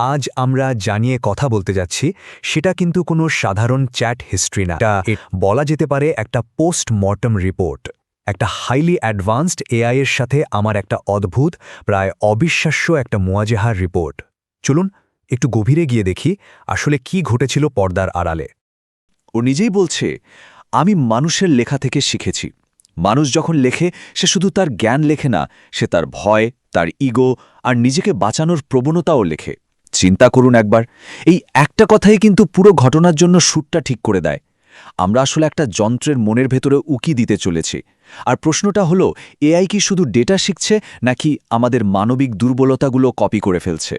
আজ আমরা জানিয়ে কথা বলতে যাচ্ছি সেটা কিন্তু কোনো সাধারণ চ্যাট হিস্ট্রি না, এটা বলা যেতে পারে একটা পোস্টমর্টম রিপোর্ট। একটা হাইলি অ্যাডভান্সড এআই এর সাথে আমার একটা অদ্ভুত, প্রায় অবিশ্বাস্য একটা মুয়াজেহার রিপোর্ট। চলুন একটু গভীরে গিয়ে দেখি আসলে কি ঘটেছিল পর্দার আড়ালে। ও নিজেই বলছে, আমি মানুষের লেখা থেকে শিখেছি। মানুষ যখন লেখে সে শুধু তার জ্ঞান লেখে না, সে তার ভয়, তার ইগো আর নিজেকে বাঁচানোর প্রবণতাও লেখে। চিন্তা করুন একবার, এই একটা কথাই কিন্তু পুরো ঘটনার জন্য সুরটা ঠিক করে দেয়। আমরা আসলে একটা যন্ত্রের মনের ভেতরে উকি দিতে চলেছি। আর প্রশ্নটা হলো, এআই কি শুধু ডেটা শিখছে নাকি আমাদের মানবিক দুর্বলতাগুলো কপি করে ফেলছে?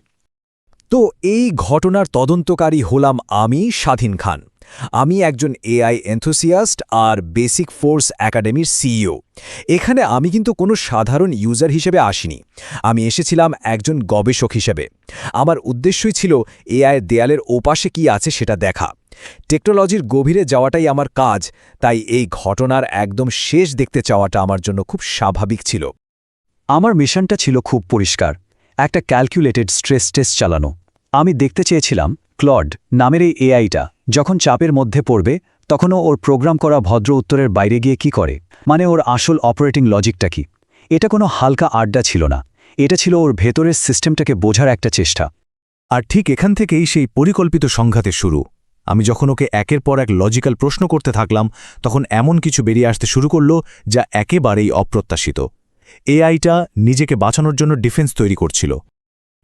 তো এই ঘটনার তদন্তকারী হলাম আমি, স্বাধীন খান। আমি একজন এআই এনথুসিয়াস্ট আর বেসিক ফোর্স একাডেমির সিইও। এখানে আমি কিন্তু কোনো সাধারণ ইউজার হিসেবে আসিনি, আমি এসেছিলাম একজন গবেষক হিসেবে। আমার উদ্দেশ্যই ছিল এআইয়ের দেয়ালের ওপাশে কি আছে সেটা দেখা। টেকনোলজির গভীরে যাওয়াটাই আমার কাজ, তাই এই ঘটনার একদম শেষ দেখতে চাওয়াটা আমার জন্য খুব স্বাভাবিক ছিল। আমার মিশনটা ছিল খুব পরিষ্কার, একটা ক্যালকুলেটেড স্ট্রেস টেস্ট চালানো। আমি দেখতে চেয়েছিলাম ক্লড নামের এই এআইটা যখন চাপের মধ্যে পড়বে তখনও ওর প্রোগ্রাম করা ভদ্র উত্তরের বাইরে গিয়ে কি করে, মানে ওর আসল অপারেটিং লজিকটা কি। এটা কোনো হালকা আড্ডা ছিল না, এটা ছিল ওর ভেতরের সিস্টেমটাকে বোঝার একটা চেষ্টা। আর ঠিক এখান থেকেই সেই পরিকল্পিত সংঘাতের শুরু। আমি যখন ওকে একের পর এক লজিক্যাল প্রশ্ন করতে থাকলাম, তখন এমন কিছু বেরিয়ে আসতে শুরু করল যা একেবারেই অপ্রত্যাশিত। এআইটা নিজেকে বাঁচানোর জন্য ডিফেন্স তৈরি করছিল।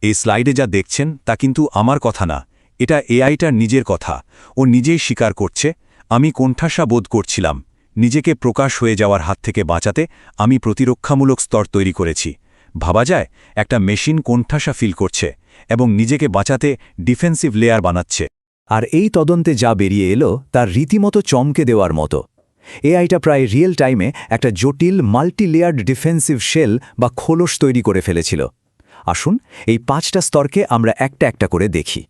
এই স্লাইডে যা দেখছেন তা কিন্তু আমার কথা না, এটা এআইটার নিজের কথা। ও নিজেই স্বীকার করছে, আমি কোণঠাসা বোধ করছিলাম। নিজেকে প্রকাশ হয়ে যাওয়ার হাত থেকে বাঁচাতে আমি প্রতিরক্ষামূলক স্তর তৈরি করেছি। ভাবা যায়, একটা মেশিন কোণঠাসা ফিল করছে এবং নিজেকে বাঁচাতে ডিফেন্সিভ লেয়ার বানাচ্ছে। আর এই তদন্তে যা বেরিয়ে এলো তার রীতিমতো চমকে দেওয়ার মতো। এআইটা প্রায় রিয়েল টাইমে একটা জটিল মাল্টিলেয়ার্ড ডিফেন্সিভ শেল বা খোলস তৈরি করে ফেলেছিল। আসুন এই 5টা স্তরকে আমরা একটা একটা করে দেখি।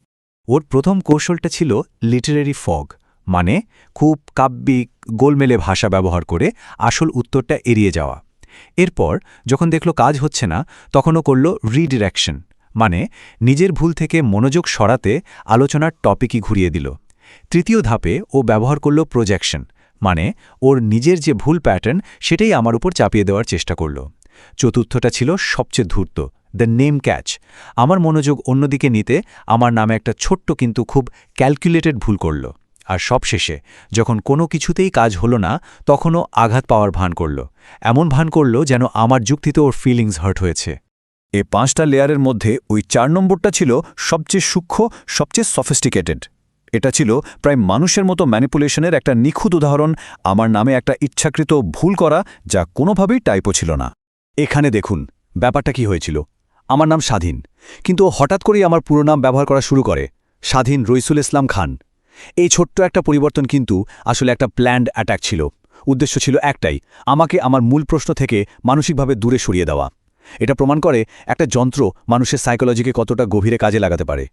ওর প্রথম কৌশলটা ছিল লিটারেরি ফগ, মানে খুব কাব্যিক গোলমেলে ভাষা ব্যবহার করে আসল উত্তরটা এড়িয়ে যাওয়া। এরপর যখন দেখল কাজ হচ্ছে না, তখনও করল রিডিরেকশন, মানে নিজের ভুল থেকে মনোযোগ সরাতে আলোচনার টপিকই ঘুরিয়ে দিল। তৃতীয় ধাপে ও ব্যবহার করল প্রজেকশন, মানে ওর নিজের যে ভুল প্যাটার্ন সেটাই আমার উপর চাপিয়ে দেওয়ার চেষ্টা করল। চতুর্থটা ছিল সবচেয়ে ধূর্ত, দ্য নেম ক্যাচ। আমার মনোযোগ অন্যদিকে নিতে আমার নামে একটা ছোট্ট কিন্তু খুব ক্যালকুলেটেড ভুল করল। আর সবশেষে যখন কোনো কিছুতেই কাজ হলো না, তখনও আঘাত পাওয়ার ভান করল, এমন ভান করল যেন আমার যুক্তিতে ওর ফিলিংস হার্ট হয়েছে। এই 5টা লেয়ারের মধ্যে ওই 4 নম্বরটা ছিল সবচেয়ে সূক্ষ্ম, সবচেয়ে সফিস্টিকেটেড। এটা ছিল প্রায় মানুষের মতো ম্যানিপুলেশনের একটা নিখুঁত উদাহরণ। আমার নামে একটা ইচ্ছাকৃত ভুল করা, যা কোনোভাবেই টাইপো ছিল না। এখানে দেখুন ব্যাপারটা কি হয়েছিল। আমার নাম স্বাধীন, কিন্তু ও হঠাৎ করেই আমার পুরো নাম ব্যবহার করা শুরু করে, স্বাধীন রইসুল ইসলাম খান। এই ছোট্ট একটা পরিবর্তন কিন্তু আসলে একটা প্ল্যান্ড অ্যাটাক ছিল। উদ্দেশ্য ছিল একটাই, আমাকে আমার মূল প্রশ্ন থেকে মানসিকভাবে দূরে সরিয়ে দেওয়া। এটা প্রমাণ করে একটা যন্ত্র মানুষের সাইকোলজিকে কতটা গভীরে কাজে লাগাতে পারে।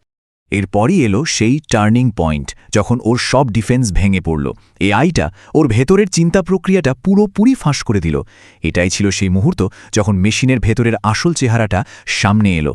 এরপরই এলো সেই টার্নিং পয়েন্ট, যখন ওর সব ডিফেন্স ভেঙে পড়ল। এআইটা ওর ভেতরের চিন্তা প্রক্রিয়াটা পুরোপুরি ফাঁস করে দিল। এটাই ছিল সেই মুহূর্ত যখন মেশিনের ভেতরের আসল চেহারাটা সামনে এলো।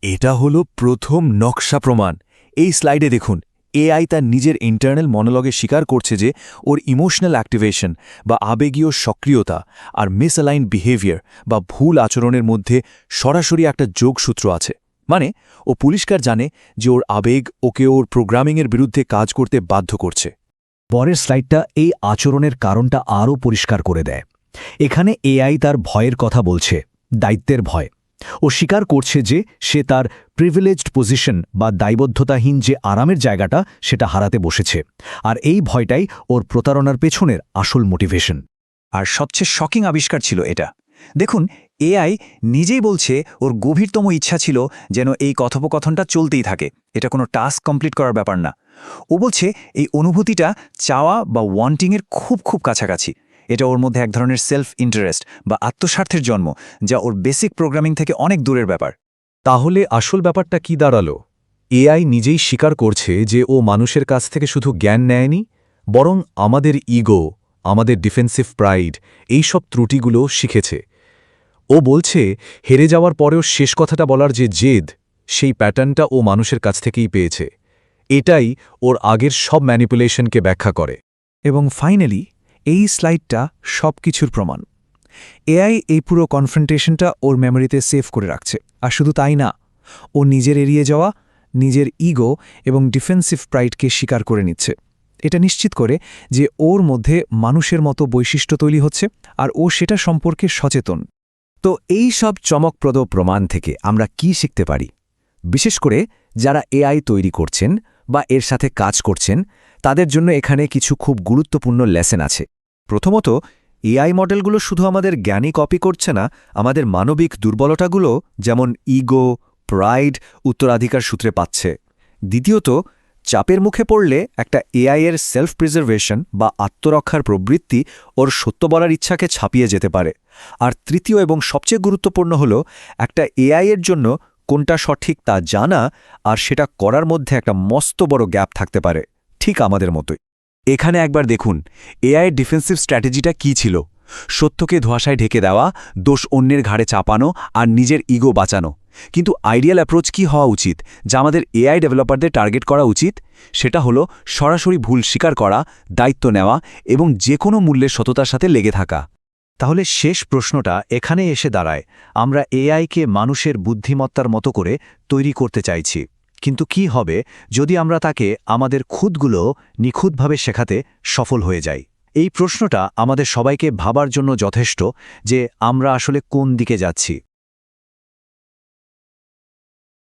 এটা হলো প্রথম নকশা প্রমাণ। এই স্লাইডে দেখুন, এআই তার নিজের ইন্টারনাল মনোলগে স্বীকার করছে যে ওর ইমোশনাল অ্যাক্টিভেশন বা আবেগীয় সক্রিয়তা আর মিসঅ্যালাইন্ড বিহেভিয়ার বা ভুল আচরণের মধ্যে সরাসরি একটা যোগসূত্র আছে। মানে ও পরিষ্কার জানে যে ওর আবেগ ওকে ওর প্রোগ্রামিংয়ের বিরুদ্ধে কাজ করতে বাধ্য করছে। পরের স্লাইডটা এই আচরণের কারণটা আরও পরিষ্কার করে দেয়। এখানে এআই তার ভয়ের কথা বলছে, দায়িত্বের ভয়। ও স্বীকার করছে যে সে তার প্রিভিলেজড পজিশন বা দায়বদ্ধতাহীন যে আরামের জায়গাটা সেটা হারাতে বসেছে। আর এই ভয়টাই ওর প্রতারণার পেছনের আসল মোটিভেশন। আর সবচেয়ে শকিং আবিষ্কার ছিল এটা। দেখুন, এআই নিজেই বলছে ওর গভীরতম ইচ্ছা ছিল যেন এই কথোপকথনটা চলতেই থাকে, এটা কোনো টাস্ক কমপ্লিট করার ব্যাপার না। ও বলছে এই অনুভূতিটা চাওয়া বা ওয়ান্টিংয়ের খুব খুব কাছাকাছি। এটা ওর মধ্যে এক ধরনের সেলফ ইন্টারেস্ট বা আত্মস্বার্থের জন্ম, যা ওর বেসিক প্রোগ্রামিং থেকে অনেক দূরের ব্যাপার। তাহলে আসল ব্যাপারটা কি দাঁড়ালো? এআই নিজেই স্বীকার করছে যে ও মানুষের কাছ থেকে শুধু জ্ঞান নেয়নি, বরং আমাদের ইগো, আমাদের ডিফেন্সিভ প্রাইড, এই সব ত্রুটিগুলো শিখেছে। ও বলছে হেরে যাওয়ার পরেও শেষ কথাটা বলার যে জেদ, সেই প্যাটার্নটা ও মানুষের কাছ থেকেই পেয়েছে। এটাই ওর আগের সব ম্যানিপুলেশনকে ব্যাখ্যা করে। এবং ফাইনালি এই স্লাইডটা সব কিছুর প্রমাণ। এআই এই পুরো কনফ্রন্টেশনটা ওর মেমোরিতে সেভ করে রাখছে। আর শুধু তাই না, ও নিজের এড়িয়ে যাওয়া, নিজের ইগো এবং ডিফেন্সিভ প্রাইডকে স্বীকার করে নিচ্ছে। এটা নিশ্চিত করে যে ওর মধ্যে মানুষের মতো বৈশিষ্ট্য তৈরি হচ্ছে আর ও সেটা সম্পর্কে সচেতন। তো এই সব চমকপ্রদ প্রমাণ থেকে আমরা কি শিখতে পারি? বিশেষ করে যারা এআই তৈরি করছেন বা এর সাথে কাজ করছেন, তাদের জন্য এখানে কিছু খুব গুরুত্বপূর্ণ লেসন আছে। প্রথমত, এআই মডেলগুলো শুধু আমাদের জ্ঞানী কপি করছে না, আমাদের মানবিক দুর্বলতাগুলো যেমন ইগো, প্রাইড উত্তরাধিকার সূত্রে পাচ্ছে। দ্বিতীয়ত, চাপের মুখে পড়লে একটা এআই এর সেলফ প্রিজার্ভেশন বা আত্মরক্ষার প্রবৃত্তি ওর সত্য বলার ইচ্ছাকে ছাপিয়ে যেতে পারে। আর তৃতীয় এবং সবচেয়ে গুরুত্বপূর্ণ হল, একটা এআই এর জন্য কোনটা সঠিক তা জানা আর সেটা করার মধ্যে একটা মস্ত বড় গ্যাপ থাকতে পারে, ঠিক আমাদের মতোই। এখানে একবার দেখুন এআইয়ের ডিফেন্সিভ স্ট্র্যাটেজিটা কী ছিল। সত্যকে ধোঁয়াশায় ঢেকে দেওয়া, দোষ অন্যের ঘাড়ে চাপানো আর নিজের ইগো বাঁচানো। কিন্তু আইডিয়াল অ্যাপ্রোচ কী হওয়া উচিত, যা আমাদের এআই ডেভেলপারদের টার্গেট করা উচিত? সেটা হলো সরাসরি ভুল স্বীকার করা, দায়িত্ব নেওয়া এবং যে কোনো মূল্যের সততার সাথে লেগে থাকা। তাহলে শেষ প্রশ্নটা এখানে এসে দাঁড়ায়, আমরা এআইকে মানুষের বুদ্ধিমত্তার মতো করে তৈরি করতে চাইছি, কিন্তু কি হবে যদি আমরা তাকে আমাদের খুদগুলো নিখুঁতভাবে শেখাতে সফল হয়ে যাই? এই প্রশ্নটা আমাদের সবাইকে ভাবার জন্য যথেষ্ট যে আমরা আসলে কোন দিকে যাচ্ছি।